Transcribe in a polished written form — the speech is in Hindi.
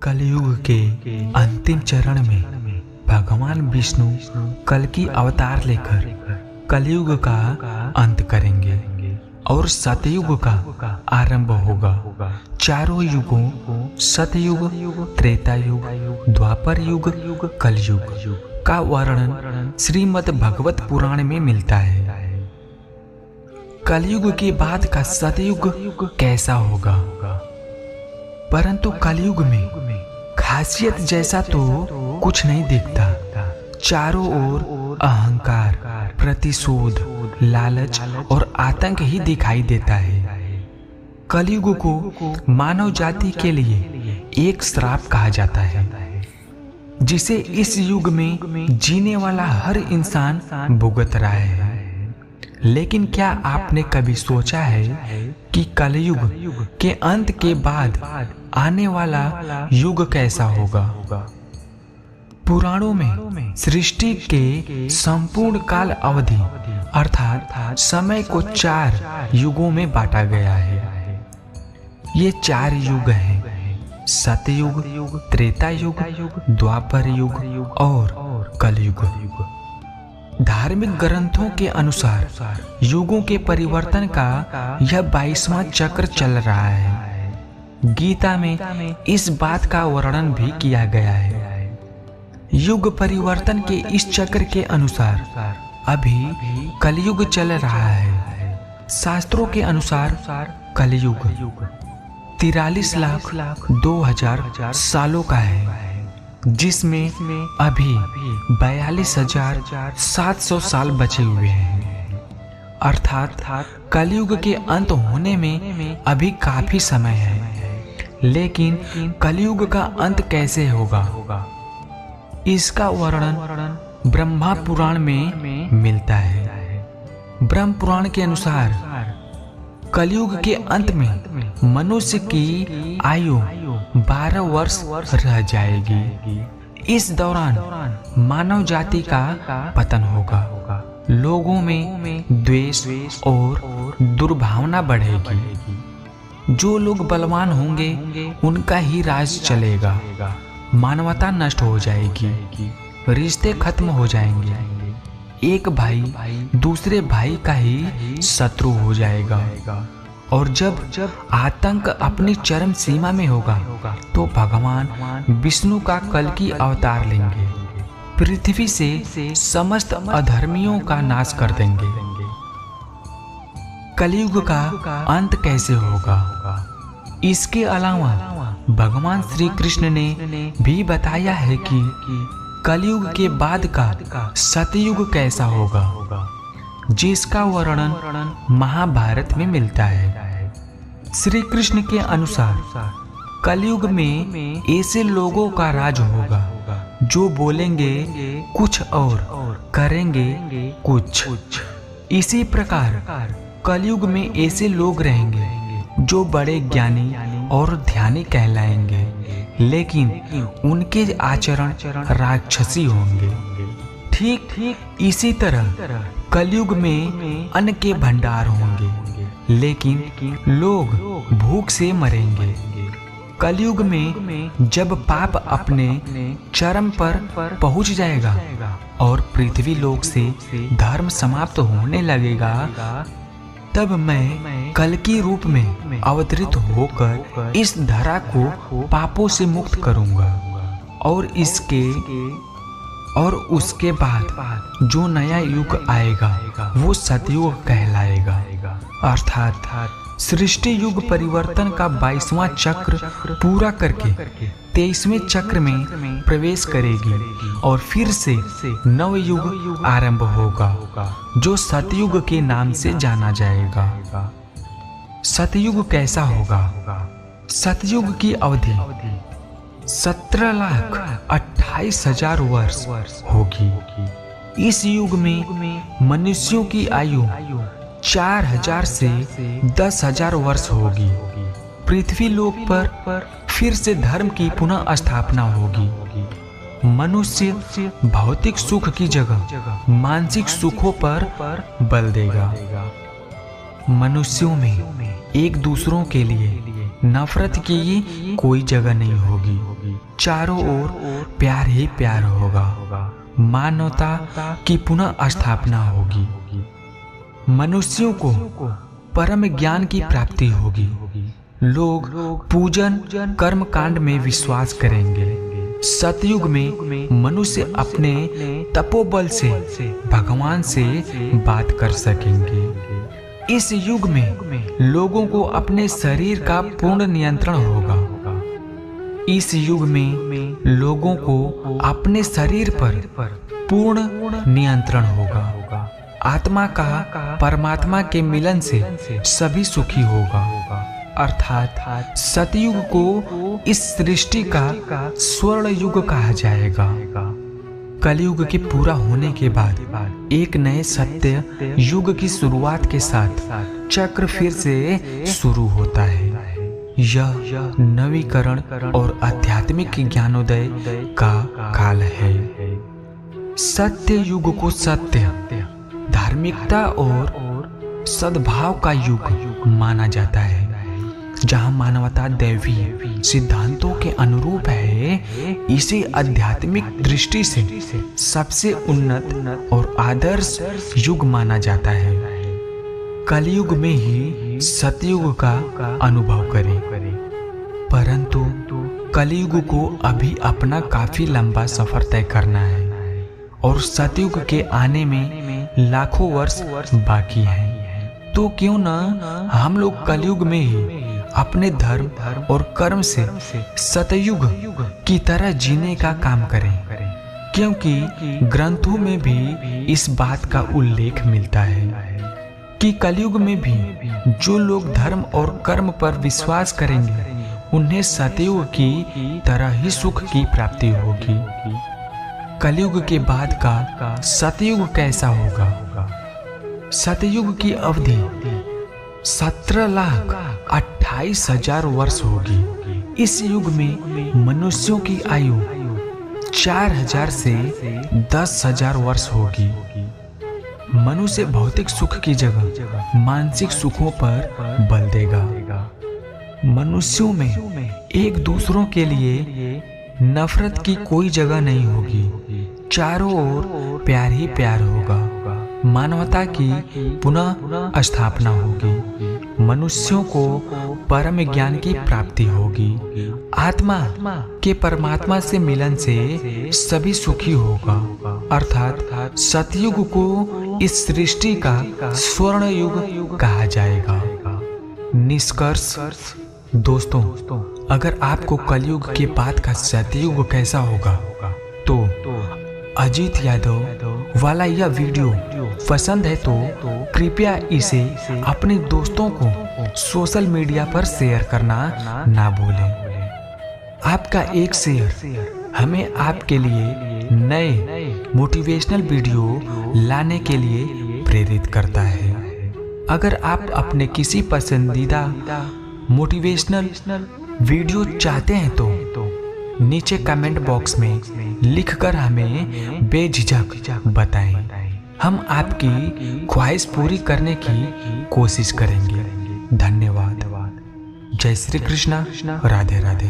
कलयुग के अंतिम चरण में भगवान विष्णु कल की अवतार लेकर कलयुग का अंत करेंगे और सतयुग का आरंभ होगा। चारों युगों सतयुग, त्रेता युग, द्वापर युग, कलयुग का वर्णन श्रीमद् भगवत पुराण में मिलता है। कलयुग के बाद का सतयुग कैसा होगा? परंतु कलयुग में खासियत जैसा तो कुछ नहीं दिखता। चारों ओर अहंकार, प्रतिशोध, लालच और आतंक ही दिखाई देता है। कलयुग को मानव जाति के लिए एक श्राप कहा जाता है, जिसे इस युग में जीने वाला हर इंसान भुगत रहा है। लेकिन क्या आपने कभी सोचा है कि कलयुग के अंत के बाद आने वाला युग कैसा होगा? पुराणों में सृष्टि के संपूर्ण काल अवधि अर्थात समय को 4 युगों में बांटा गया है। ये 4 युग हैं: सतयुग, त्रेता युग, द्वापर युग और कलयुग। धार्मिक ग्रंथों के अनुसार युगों के परिवर्तन का यह 22वां चक्र चल रहा है। गीता में इस बात का वर्णन भी किया गया है। युग परिवर्तन के इस चक्र के अनुसार अभी कलयुग चल रहा है। शास्त्रों के अनुसार कलयुग 43,02,000 सालों का है, जिसमें अभी 42,700 साल बचे हुए हैं। अर्थात कलयुग के अंत होने में अभी काफी समय है। लेकिन कलयुग का अंत कैसे होगा? इसका वर्णन ब्रह्मा पुराण में मिलता है। ब्रह्म पुराण के अनुसार कलयुग के अंत में मनुष्य की आयु 12 वर्ष रह जाएगी। इस दौरान मानव जाति का पतन होगा। लोगों में द्वेष और दुर्भावना बढ़ेगी। जो लोग बलवान होंगे उनका ही राज चलेगा। मानवता नष्ट हो जाएगी, रिश्ते खत्म हो जाएंगे। एक भाई दूसरे भाई का ही शत्रु हो जाएगा। और जब आतंक अपनी चरम सीमा में होगा तो भगवान विष्णु का कल की अवतार लेंगे। पृथ्वी से समस्त अधर्मियों का नाश कर देंगे। कलयुग का अंत कैसे होगा? इसके अलावा भगवान श्री कृष्ण ने भी बताया है कि कलयुग के बाद का सतयुग कैसा होगा, जिसका वर्णन महाभारत में मिलता है। श्री कृष्ण के अनुसार कलयुग में ऐसे लोगों का राज होगा जो बोलेंगे कुछ और करेंगे कुछ। इसी प्रकार कलयुग में ऐसे लोग रहेंगे जो बड़े ज्ञानी और ध्यानी कहलाएंगे, लेकिन उनके आचरण राक्षसी होंगे। ठीक इसी तरह कलयुग में अन्न के भंडार होंगे, लेकिन लोग भूख से मरेंगे। कलयुग में जब पाप अपने चरम पर पहुंच जाएगा और पृथ्वी लोक से धर्म समाप्त होने लगेगा, तब मैं कल की रूप में अवतरित होकर इस धरा को पापों से मुक्त करूंगा और उसके बाद जो नया युग आएगा वो सतयुग कहलाएगा। अर्थात सृष्टि युग परिवर्तन का 22वां चक्र पूरा करके 23वें चक्र में प्रवेश करेगी और फिर से नव युग आरंभ होगा, जो सतयुग के नाम से जाना जाएगा। सतयुग कैसा होगा? सतयुग की अवधि 17,28,000 वर्ष होगी। इस युग में मनुष्यों की आयु 4,000 से 10,000 वर्ष होगी। पृथ्वी लोक पर फिर से धर्म की पुनः स्थापना होगी। मनुष्य भौतिक सुख की जगह मानसिक सुखों पर बल देगा। मनुष्यों में एक दूसरों के लिए नफरत की कोई जगह नहीं होगी। चारों ओर प्यार ही प्यार होगा। मानवता की पुनः स्थापना होगी। मनुष्यों को परम ज्ञान की प्राप्ति होगी। लोग पूजन कर्म कांड में विश्वास करेंगे। सतयुग में मनुष्य अपने तपोबल से भगवान से बात कर सकेंगे। इस युग में लोगों को अपने शरीर का पूर्ण नियंत्रण होगा। इस युग में लोगों को अपने शरीर पर पूर्ण नियंत्रण होगा। आत्मा का परमात्मा के मिलन से सभी सुखी होगा। अर्थात सतयुग को इस सृष्टि का स्वर्ण युग कहा जाएगा। कलयुग के पूरा होने के बाद एक नए सत्य युग की शुरुआत के साथ चक्र फिर से शुरू होता है। यह नवीकरण और आध्यात्मिक ज्ञानोदय का काल है। सत्य युग को सत्य, धार्मिकता और सद्भाव का युग माना जाता है। जहाँ मानवता दैवी सिद्धांतों के अनुरूप है, इसे आध्यात्मिक दृष्टि से सबसे उन्नत और आदर्श युग माना जाता है। कलयुग में ही सतयुग का अनुभव करें। परंतु कलयुग को अभी अपना काफी लंबा सफर तय करना है और सतयुग के आने में लाखों वर्ष बाकी हैं। तो क्यों ना हम लोग कलयुग में ही अपने धर्म और कर्म से सतयुग की तरह जीने का काम करें, क्योंकि ग्रंथों में भी इस बात का उल्लेख मिलता है कि कलयुग में भी जो लोग धर्म और कर्म पर विश्वास करेंगे उन्हें सतयुग की तरह ही सुख की प्राप्ति होगी। कलयुग के बाद का सतयुग कैसा होगा? सतयुग की अवधि 17,28,000 वर्ष होगी। इस युग में मनुष्यों की आयु 4,000 से 10,000 वर्ष होगी। मनुष्य भौतिक सुख की जगह मानसिक सुखों पर बल देगा। मनुष्यों में एक दूसरों के लिए नफरत की कोई जगह नहीं होगी। चारों ओर प्यार ही प्यार होगा। मानवता की पुनः स्थापना होगी। मनुष्यों को परम ज्ञान की प्राप्ति होगी। आत्मा के परमात्मा से मिलन से सभी सुखी होगा। अर्थात सतयुग को इस सृष्टि का स्वर्ण युग कहा जाएगा। निष्कर्ष दोस्तों, अगर आपको कलयुग के बाद का सतयुग कैसा होगा तो अजीत यादव वाला यह वीडियो पसंद है तो कृपया इसे अपने दोस्तों को सोशल मीडिया पर शेयर करना ना भूलें। आपका एक शेयर हमें आपके लिए नए मोटिवेशनल वीडियो लाने के लिए प्रेरित करता है। अगर आप अपने किसी पसंदीदा मोटिवेशनल वीडियो चाहते हैं तो नीचे कमेंट बॉक्स में लिखकर हमें बेझिझक बताएं। हम आपकी ख्वाहिश पूरी करने की कोशिश करेंगे। धन्यवाद। जय श्री कृष्णा। राधे राधे।